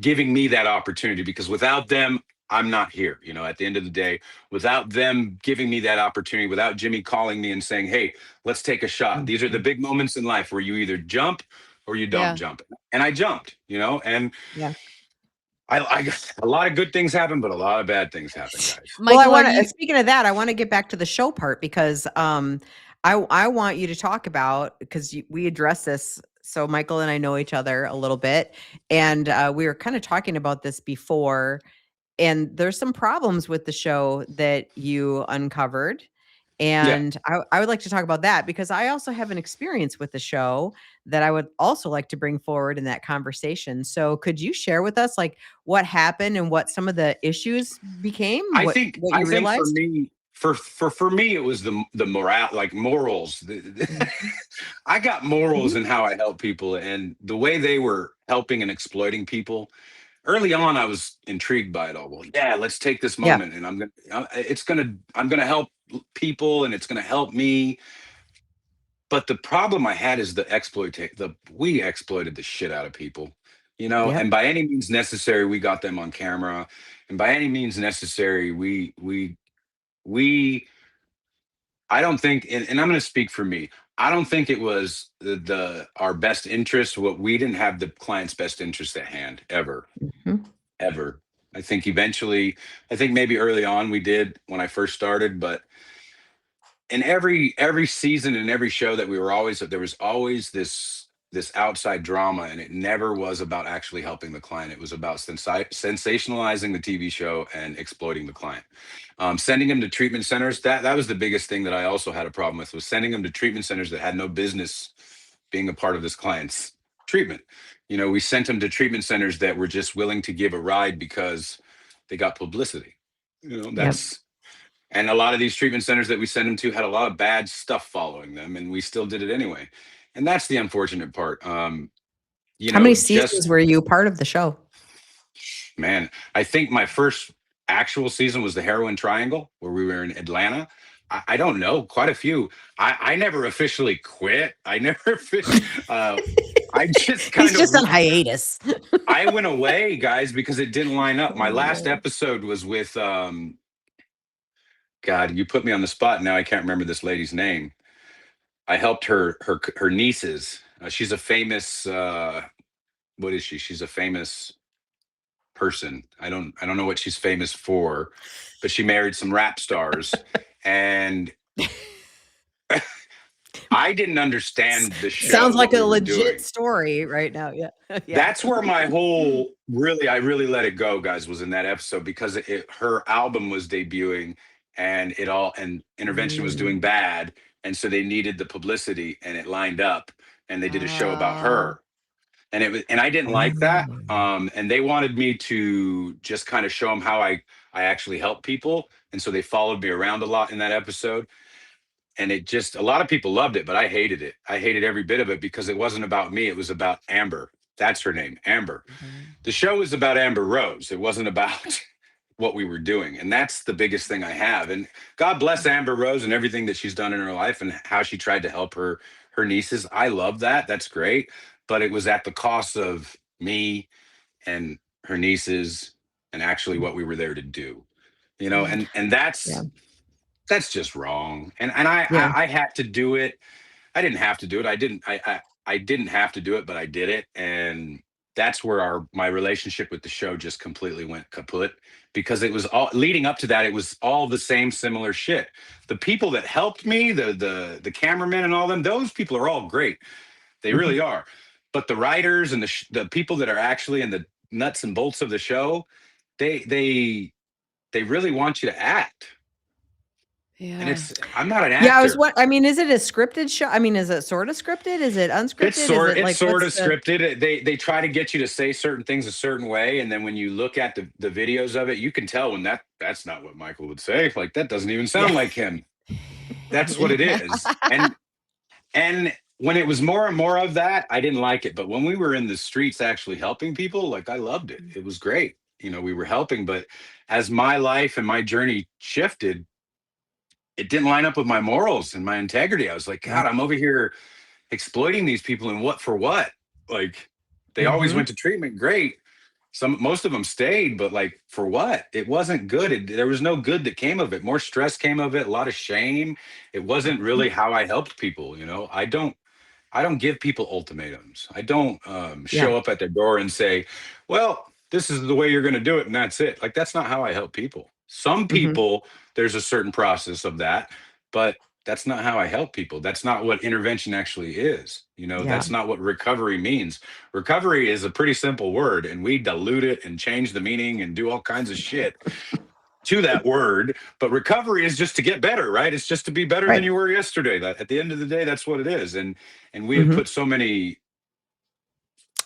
giving me that opportunity, because without them, I'm not here. At the end of the day, without them giving me that opportunity, without Jimmy calling me and saying, "Hey, let's take a shot." These are the big moments in life where you either jump or you don't jump. And I jumped, and Yeah. I a lot of good things happen, but a lot of bad things happen, guys. Michael, Well, speaking of that, I want to get back to the show part, because I want you to talk about, because we address this. So Michael and I know each other a little bit, and we were kind of talking about this before. And there's some problems with the show that you uncovered. And I would like to talk about that, because I also have an experience with the show that I would also like to bring forward in that conversation. So could you share with us like what happened and what some of the issues became? I think what you realized? for me, it was the morale, like morals. I got morals in how I help people, and the way they were helping and exploiting people. Early on, I was intrigued by it all. Well, yeah, let's take this moment, and I'm gonna help people, and it's gonna help me. But the problem I had is we exploited the shit out of people, and by any means necessary, we got them on camera, and by any means necessary, I don't think, and I'm going to speak for me. I don't think it was our best interest. We didn't have the client's best interest at hand ever. Ever. I think maybe early on we did when I first started, but in every season and every show that there was always this outside drama, and it never was about actually helping the client. It was about sensationalizing the TV show and exploiting the client. Sending them to treatment centers. That was the biggest thing that I also had a problem with, was sending them to treatment centers that had no business being a part of this client's treatment. We sent them to treatment centers that were just willing to give a ride because they got publicity. And a lot of these treatment centers that we sent them to had a lot of bad stuff following them, and we still did it anyway. And that's the unfortunate part. How many seasons were you part of the show? Man, I think my first actual season was the Heroin Triangle, where we were in Atlanta. I don't know, quite a few. I never officially quit. I never officially. I just kind of. He's just on hiatus. I went away, guys, because it didn't line up. My last episode was with. God, you put me on the spot. Now I can't remember this lady's name. I helped her nieces. She's a famous. What is she? She's a famous person. I don't know what she's famous for, but she married some rap stars, and I didn't understand the show. Sounds like a legit story right now. Yeah. That's where my whole I really let it go, guys, was in that episode, because her album was debuting, and Intervention was doing bad, and so they needed the publicity, and it lined up, and they did a show about her. And I didn't like that. And they wanted me to just kind of show them how I actually help people. And so they followed me around a lot in that episode. And a lot of people loved it, but I hated it. I hated every bit of it, because it wasn't about me. It was about Amber. That's her name, Amber. The show was about Amber Rose. It wasn't about what we were doing. And that's the biggest thing I have. And God bless Amber Rose and everything that she's done in her life and how she tried to help her nieces. I love that. That's great. But it was at the cost of me and her nieces and actually what we were there to do. You know, and Yeah. that's just wrong. And Yeah. I had to do it. I didn't have to do it. I didn't have to do it, but I did it. And that's where my relationship with the show just completely went kaput, because it was all leading up to that. It was all the same similar shit. The people that helped me, the cameramen and all them, those people are all great. They Mm-hmm. really are. But the writers and the people that are actually in the nuts and bolts of the show, they really want you to act. Yeah. And I'm not an actor. Yeah, I mean, is it a scripted show? I mean, is it sort of scripted? Is it unscripted? It's sort of what's the- scripted. They try to get you to say certain things a certain way, and then when you look at the videos of it, you can tell when that's not what Michael would say. Like, that doesn't even sound like him. That's what it is. And when it was more and more of that, I didn't like it. But when we were in the streets actually helping people, like, I loved it. It was great. You know, we were helping. But as my life and my journey shifted, it didn't line up with my morals and my integrity. I was like, God, I'm over here exploiting these people, and what for what? Like, they always went to treatment. Great. Most of them stayed, but like, for what? It wasn't good. There was no good that came of it. More stress came of it, a lot of shame. It wasn't really how I helped people. You know, I don't give people ultimatums. I don't show up at their door and say, well, this is the way you're going to do it, and that's it. Like, that's not how I help people. Some people, there's a certain process of that, but that's not how I help people. That's not what intervention actually is. You know, that's not what recovery means. Recovery is a pretty simple word, and we dilute it and change the meaning and do all kinds of shit to that word. But recovery is just to get better, right? It's just to be better than you were yesterday. That, at the end of the day, that's what it is. And we have put so many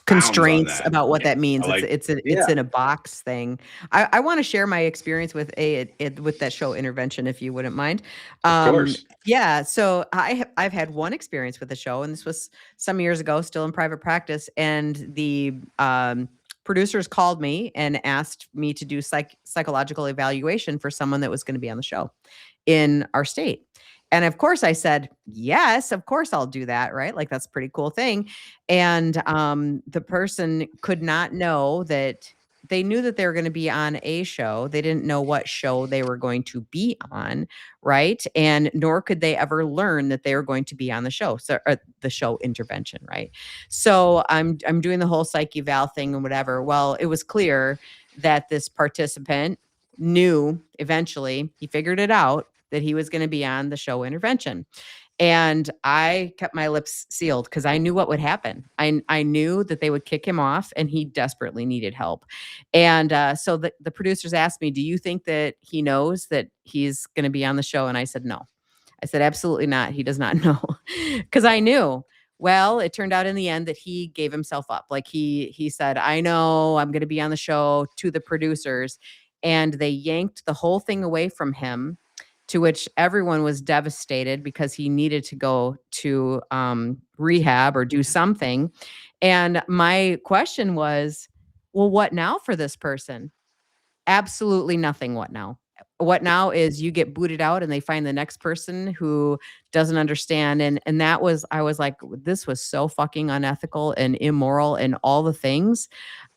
constraints about what that means. Like, It's in a box thing. I want to share my experience with with that show Intervention, if you wouldn't mind. Of course. Yeah. So I've had one experience with the show, and this was some years ago, still in private practice. And the producers called me and asked me to do psychological evaluation for someone that was going to be on the show in our state. And of course I said, yes, of course I'll do that. Right. Like, that's a pretty cool thing. And the person could not know that they knew that they were going to be on a show. They didn't know what show they were going to be on. Right. And nor could they ever learn that they were going to be on the show. So the show Intervention. Right. So I'm doing the whole psych eval thing and whatever. Well, it was clear that this participant knew eventually, he figured it out, that he was going to be on the show Intervention. And I kept my lips sealed because I knew what would happen. I knew that they would kick him off, and he desperately needed help. And so the producers asked me, do you think that he knows that he's going to be on the show? And I said, no. I said, absolutely not. He does not know. Because I knew. Well, it turned out in the end that he gave himself up. Like, he said, I know I'm going to be on the show, to the producers. And they yanked the whole thing away from him, to which everyone was devastated because he needed to go to rehab or do something. And my question was, well, what now for this person? Absolutely nothing. What now? What now is you get booted out and they find the next person who doesn't understand. And that was, I was like, this was so fucking unethical and immoral and all the things.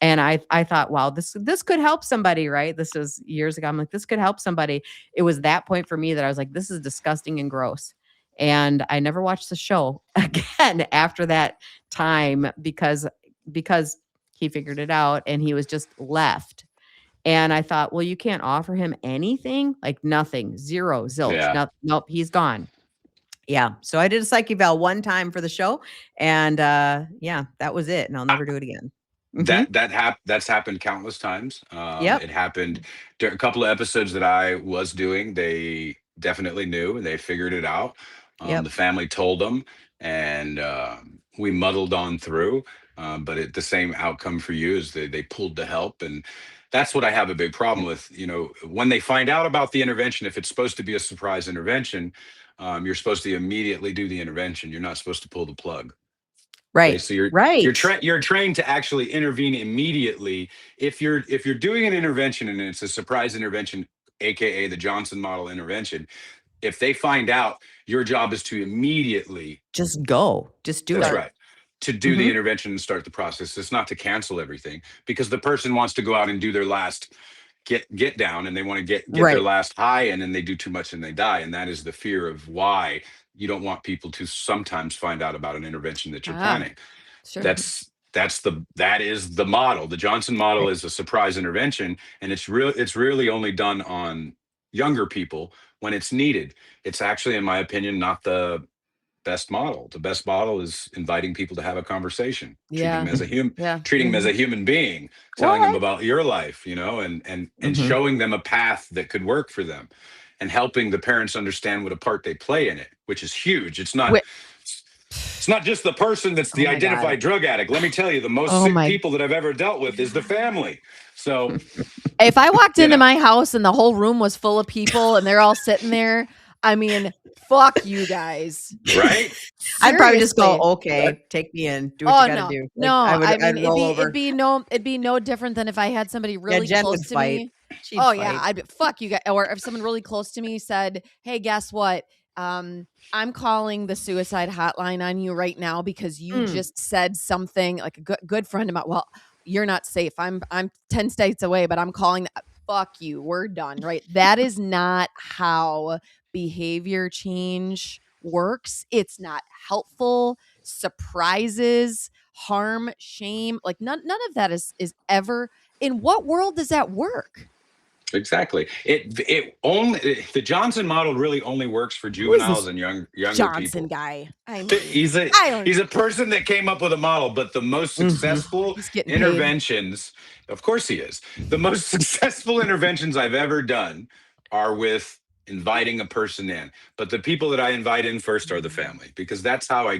And I thought, wow, this could help somebody, right? This was years ago. I'm like, this could help somebody. It was that point for me that I was like, this is disgusting and gross. And I never watched the show again after that time because he figured it out and he was just left. And I thought, well, you can't offer him anything, like nothing, zero, zilch, nope, he's gone. Yeah. So I did a psych eval one time for the show, and yeah, that was it. And I'll never do it again. That's happened countless times. It happened during a couple of episodes that I was doing. They definitely knew, and they figured it out. The family told them, and we muddled on through. But the same outcome for you is they pulled the help. And that's what I have a big problem with. You know, when they find out about the intervention, if it's supposed to be a surprise intervention, you're supposed to immediately do the intervention. You're not supposed to pull the plug. Right. Okay, so you're right. you're trained to actually intervene immediately. If you're doing an intervention and it's a surprise intervention, aka the Johnson model intervention, if they find out, your job is to immediately, Just go. Just do that's it. right, to do the intervention and start the process. It's not to cancel everything, because the person wants to go out and do their last get down, and they want to get their Right. last high, and then they do too much and they die. And that is the fear of why you don't want people to sometimes find out about an intervention that you're planning. Sure. That is the model. The Johnson model is a surprise intervention, and it's really only done on younger people when it's needed. It's actually, in my opinion, not the best model. The best model is inviting people to have a conversation, treating them as a human, treating them as a human being, telling them about your life, and showing them a path that could work for them, and helping the parents understand what a part they play in it, which is huge. It's not just the person that's the identified drug addict. Let me tell you, the most sick people that I've ever dealt with is the family. So if I walked into my house and the whole room was full of people and they're all sitting there, I mean, fuck you guys. Right? I'd probably just go, okay, take me in. Do what you gotta do. I'd roll over. It'd be no different than if I had somebody really Jen close would to fight. me. She'd fight. I'd be, fuck you guys. Or if someone really close to me said, hey, guess what? I'm calling the suicide hotline on you right now because you just said something, like a good friend of mine. Well, you're not safe. I'm 10 states away, but I'm calling. Fuck you. We're done. Right. That is not how behavior change works. It's not helpful. Surprises, harm, shame, like none of that is ever. In what world does that work? Exactly. The Johnson model really only works for juveniles and younger Johnson people. guy. He's a person that came up with a model, but the most successful interventions, of course he is. The most successful interventions I've ever done are with inviting a person in. But the people that I invite in first are the family, because that's how I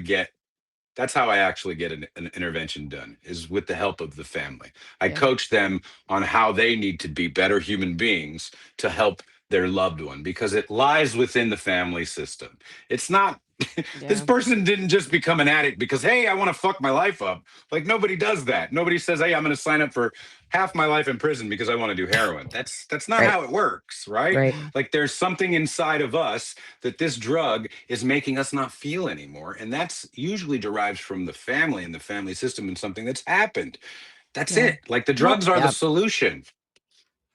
actually get an intervention done, is with the help of the family. I coach them on how they need to be better human beings to help their loved one, because it lies within the family system. It's not, this person didn't just become an addict because, hey, I want to fuck my life up. Like, nobody does that. Nobody says, hey, I'm going to sign up for half my life in prison because I want to do heroin. That's not how it works, right? Like, there's something inside of us that this drug is making us not feel anymore. And that's usually derives from the family and the family system and something that's happened. That's it. Like, the drugs are the solution.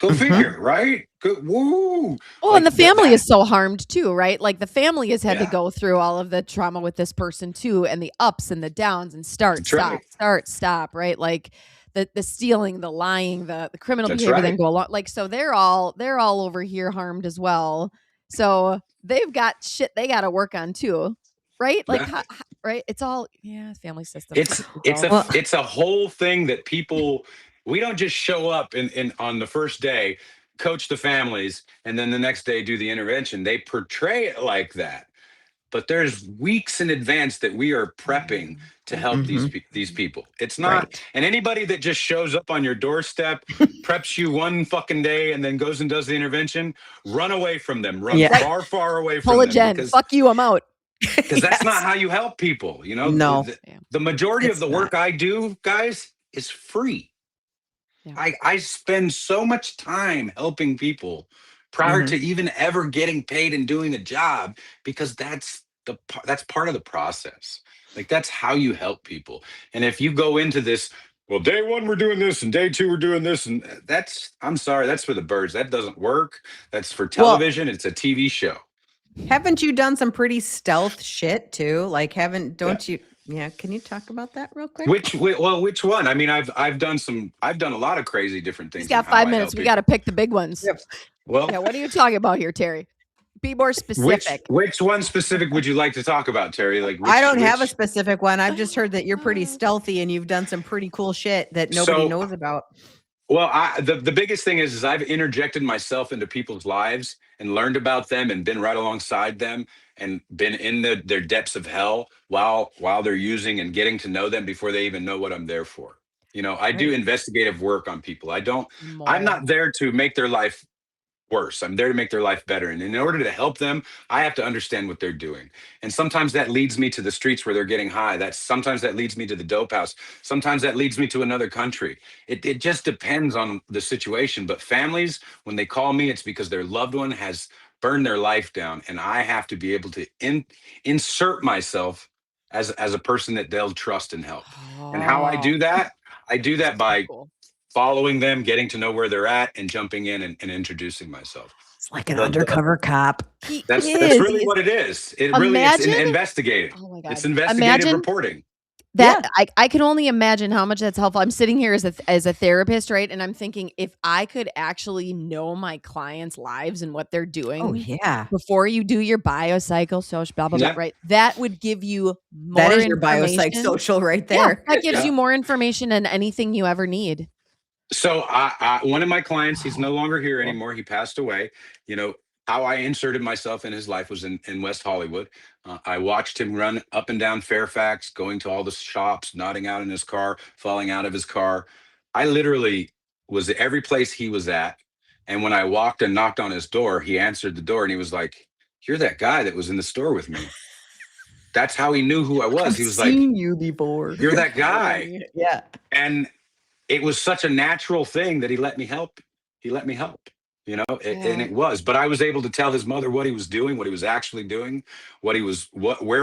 Go figure, right? Woo! Oh, and the family is so harmed too, right? Like, the family has had to go through all of the trauma with this person too, and the ups and the downs, and start, stop, right? Like the stealing, the lying, the criminal behavior, then go along. Like, so they're all over here harmed as well. So they've got shit they got to work on too, right? Like, right? It's all family system. It's a whole thing that people. We don't just show up in on the first day, coach the families, and then the next day do the intervention. They portray it like that, but there's weeks in advance that we are prepping to help these people. It's not, and anybody that just shows up on your doorstep, preps you one fucking day, and then goes and does the intervention, run away from them. Run far away from them. Jen, fuck you, I'm out. Because that's not how you help people. No. The majority of the work I do, guys, is free. I spend so much time helping people prior to even ever getting paid and doing a job, because that's part of the process. Like, that's how you help people. And if you go into this, well, day one we're doing this and day two we're doing this, and I'm sorry, that's for the birds. That doesn't work. That's for television. It's a TV show. Haven't you done some pretty stealth shit too? Like, don't you? Yeah, can you talk about that real quick? Which one? I mean, I've done a lot of crazy different things. He's got 5 minutes. We got to pick the big ones. Yep. Well, what are you talking about here, Terry? Be more specific. Which one specific would you like to talk about, Terry? Like, I don't have a specific one. I've just heard that you're pretty stealthy and you've done some pretty cool shit that nobody knows about. Well, the biggest thing is I've interjected myself into people's lives and learned about them and been right alongside them and been in their depths of hell while they're using, and getting to know them before they even know what I'm there for. I do investigative work on people. I'm not there to make their life worse. I'm there to make their life better. And in order to help them, I have to understand what they're doing. And sometimes that leads me to the streets where they're getting high. Sometimes that leads me to the dope house. Sometimes that leads me to another country. It just depends on the situation. But families, when they call me, it's because their loved one has burned their life down. And I have to be able to insert myself as a person that they'll trust and help. And how I do that by Cool. following them, getting to know where they're at, and jumping in and introducing myself. It's like an undercover cop. That's is. really what it is. It really is investigating. Oh my God. It's investigative reporting. That I can only imagine how much that's helpful. I'm sitting here as a therapist, right? And I'm thinking, if I could actually know my clients' lives and what they're doing before you do your biopsychosocial, blah, blah, blah, right? That would give you more That is your information. biopsychosocial right there. Yeah, that gives you more information than anything you ever need. So one of my clients, he's no longer here anymore. He passed away. You know, how I inserted myself in his life was in West Hollywood. I watched him run up and down Fairfax, going to all the shops, nodding out in his car, falling out of his car. I literally was at every place he was at. And when I walked and knocked on his door, he answered the door and he was like, "You're that guy that was in the store with me." That's how he knew who I was. He was like, "Seen you before. You're that guy." Yeah. And it was such a natural thing that he let me help. He let me help, you know, and it was. But I was able to tell his mother what he was doing, what he was actually doing, where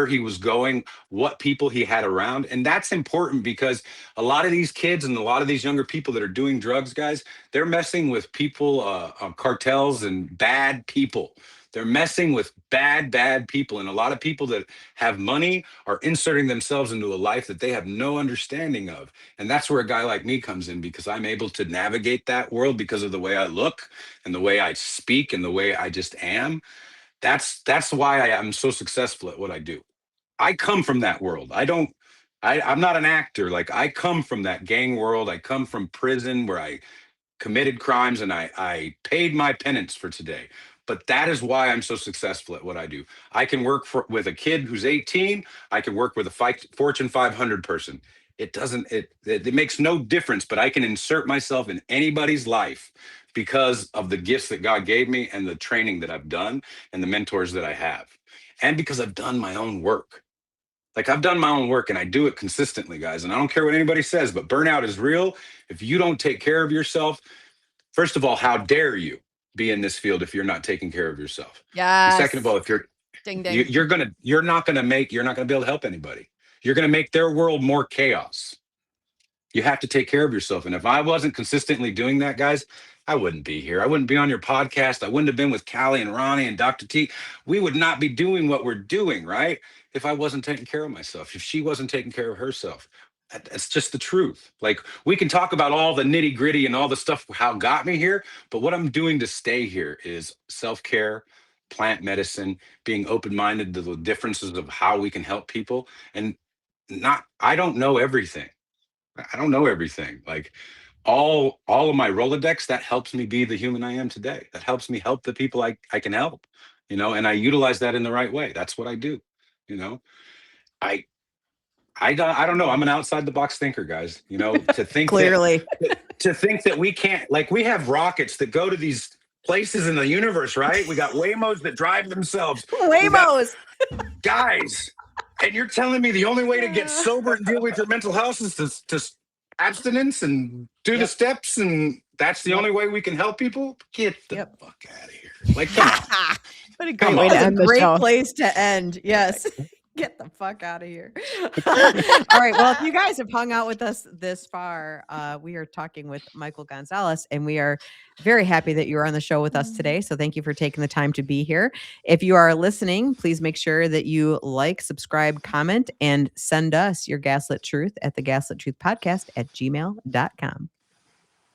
he was going, what people he had around. And that's important because a lot of these kids and a lot of these younger people that are doing drugs, guys, they're messing with people, cartels and bad people. They're messing with bad people. And a lot of people that have money are inserting themselves into a life that they have no understanding of. And that's where a guy like me comes in, because I'm able to navigate that world because of the way I look and the way I speak and the way I just am. That's why I am so successful at what I do. I come from that world. I'm not an actor. Like, I come from that gang world. I come from prison where I committed crimes and I paid my penance for today. But that is why I'm so successful at what I do. I can work with a kid who's 18. I can work with a Fortune 500 person. It makes no difference, but I can insert myself in anybody's life because of the gifts that God gave me and the training that I've done and the mentors that I have. And because I've done my own work. Like, I've done my own work and I do it consistently, guys. And I don't care what anybody says, but burnout is real. If you don't take care of yourself, first of all, how dare you be in this field if you're not taking care of yourself? Yeah. Second of all, if you're not going to be able to help anybody. You're going to make their world more chaos. You have to take care of yourself. And if I wasn't consistently doing that, guys, I wouldn't be here. I wouldn't be on your podcast. I wouldn't have been with Callie and Ronnie and Dr. T. We would not be doing what we're doing, right? If I wasn't taking care of myself, if she wasn't taking care of herself. That's just the truth. Like, we can talk about all the nitty gritty and all the stuff, how got me here. But what I'm doing to stay here is self-care, plant medicine, being open-minded to the differences of how we can help people. And I don't know everything. Like, all of my Rolodex, that helps me be the human I am today. That helps me help the people I can help, and I utilize that in the right way. That's what I do. I don't know. I'm an outside the box thinker, guys. To think Clearly. to think that we can't, like, we have rockets that go to these places in the universe, right? We got Waymos that drive themselves. Waymos, guys. And you're telling me the only way to get sober and deal with your mental health is to abstinence and do the steps, and that's the only way we can help people? Get the fuck out of here! Like, come on. What a great way to end the great show. place to end. Yes. Get the fuck out of here. All right. Well, if you guys have hung out with us this far, we are talking with Michael Gonzales, and we are very happy that you are on the show with us today. So thank you for taking the time to be here. If you are listening, please make sure that you like, subscribe, comment, and send us your Gaslit Truth at the Gaslit Truth Podcast at gmail.com.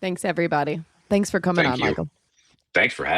Thanks, everybody. Thanks for coming on, you. Michael. Thanks for having me.